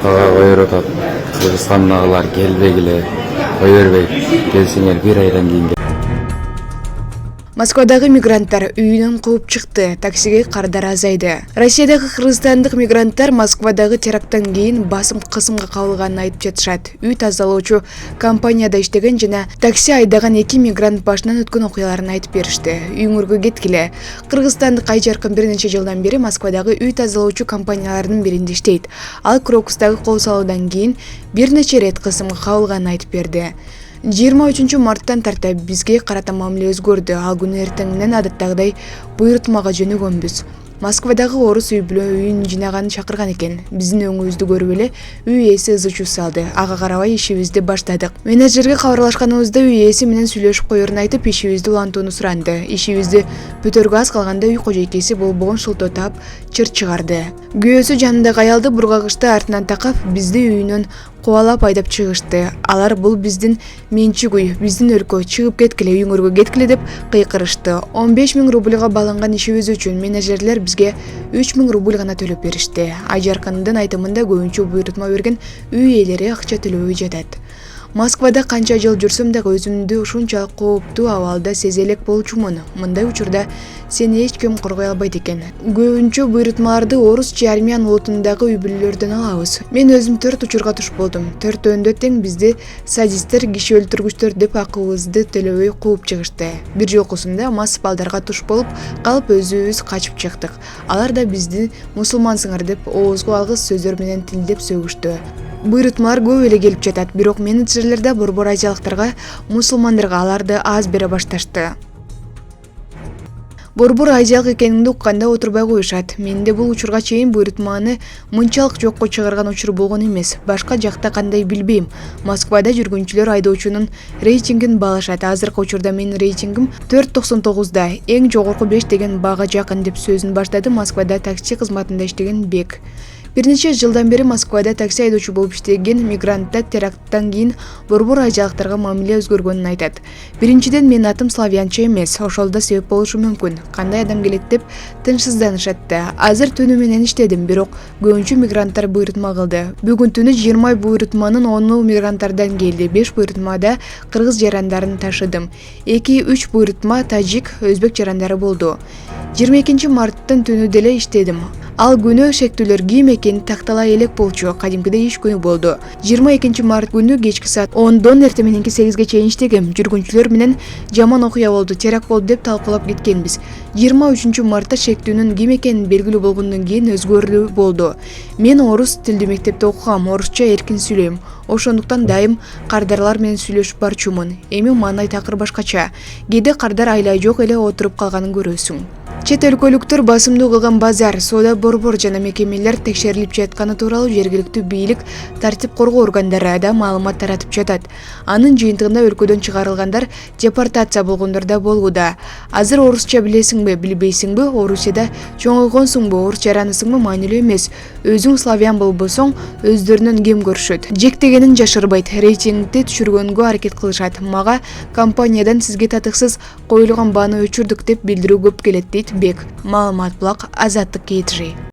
Москвага койротоп, Кыргызстандагылар келбегиле, кой бербей, келсеңер бир айдан кийин. Москвадагы мигранттар үйүнөн кууп чыкты, таксиге кардар азайды. Россиядагы кыргызстандык мигранттар Москвадагы теракттан кийин басым кысымга кабылганын айтып жатышат. Үй тазалоочу компанияда иштеген жана такси айдаган 2 мигрант башынан өткөн окуяларын айтып беришти. Үйүңөргө кеткиле. Кыргызстандык Айжаркын бир нече жылдан бери Москвадагы үй тазалоочу компаниялардын биринде иштейт. Ал Крокустагы кол салуудан кийин бир нече рет кысымга кабылганын айтып берди. 23 марттан тарта бизге карата мамиле өзгөрдү. Ал күнү эртеңинен адаттагыдай буйрутмага жөнөгөнбүз. Москвадагы орус үй бүлө үйүн жинаган чакырган экен. Биздин өңүбүздү көрүп эле үй ээси ызы-чуу салды. Ага карабай ишибизди баштадык. Менеджерге кабарлашканыбызда үй ээси менен сүйлөшүп коерун айтып, ишибизди улантууну суранды. Ишибизди бүтөргө аз калганда үй кожойкеси болбогон шылтоо таап чыр чыгарды. Күйөөсү жанындагы аялды бургагычты артынан такап, бизди үйүнөн кубалап айдап чыгышты. Алар бул биздин менчик үй, биздин өлкө, чыгып кеткиле, үйүңөргө кеткиле деп кыйкырышты. 15 000 рубльга баланган ишибиз үчүн менеджерлер бизге 3 000 рубль гана төлөп беришти. Айжаркандын айтымында көбүнчө буйрутма берген үй ээлери акча төлөбөй жатат. Москвада канча жыл жүрсөм дагы өзүмдү ушунчалык кооптуу абалда сезе элек болчумун. Мындай учурда сени эч ким коргой албайт экен. Көбүнчө буйрутмаларды орус же армян улутундагы үй бүлөлөрдөн алабыз. Мен өзүм 4 учурга туш болдум. 4-өндө тең бизди садисттер, киши өлтүргүчтөр деп акыбызды төлөбөй кууп чыгышты. Бир жолкусунда мас балдарга туш болуп калып өзүбүз качып чыктык. Алар да бизди мусулмансыңар деп оозго алгыс сөздөр менен тилдеп сөгүштү. Буйрутмалар көп эле келип жатат, бирок менеджерлер да борбор азиялыктарга, мусулмандарга аларды аз бере башташты. Борбор азиялык экениңди укканда отурбай коюшат. Менде бул учурга чейин буйрутманы мынчалык жокко чыгарган учур болгон эмес. Башка жакта кандай билбейм. Москвада жүргүнчүлөр айдоочунун рейтингин баалашат. Азыркы учурда менин рейтингим 4,99да. Эң жогорку 5 деген баага жакын деп сөзүн баштады Москвада такси кызматында иштеген Бек. Бир нече жылдан бери Москвада такси айдоочу болуп иштеген мигранттар теракттан кийин борбор азиялыктарга мамиле өзгөргөнүн айтат. Биринчиден, менин атым славянча эмес, ошол да себеп болушу мүмкүн. Кандай адам келет деп тынчсызданышатты. Азыр түнү менен иштедим, бирок көбүнчө мигранттар буйрутма кылды. Бүгүн түнү 20 буйрутманын 10 мигранттардан келди. 5 буйрутмада кыргыз жарандарын ташыдым. 2-3 буйрутма тажик, өзбек жарандары болду. 22 марттын түнү деле иштедим. Ал күнү шектүүлөр ким экени тактала элек болчу, кадимкидей иш күнү болду. 22 март күнү кечки саат 10дон эртең мененки 8ге чейин иштегем. Жүргүнчүлөр менен жаман окуя болду, теракт болду деп талкуулап кеткенбиз. 23 мартта шектүүнүн ким экени белгилүү болгондон кийин өзгөрүү болду. Мен орус тилдүү мектепте окугам, орусча эркин сүйлөйм. Ошондуктан дайым кардарлар менен сүйлөшүп барчумун. Эми маанай такыр башкача. Кээде кардар айлай жок эле отуруп калганын көрөсүң. Чет өлкөлүктөр басымдуу кылган базар, соода борбор жана мекемелер текшерилип жатканы тууралуу жергиликтүү бийлик, тартип коргоо органдары да маалымат таратып жатат. Анын жыйынтыгында өлкөдөн чыгарылгандар депортация болгондор да болууда. Азыр орусча билесиңби, билбейсиңби, Орусияда чоңойгонсуңбу, орус жаранысыңбы маанилүү эмес. Өзүң славян болбосоң, өздөрүнөн кем көрүшөт. Жектегенин жашырбайт, рейтингди түшүргөнгө аракет кылышат. Мага компаниядан сизге татыксыз коюлган бааны өчүрдүк деп билдирүү көп келет дейт Бек. Маалымат булак Азаттык KTG.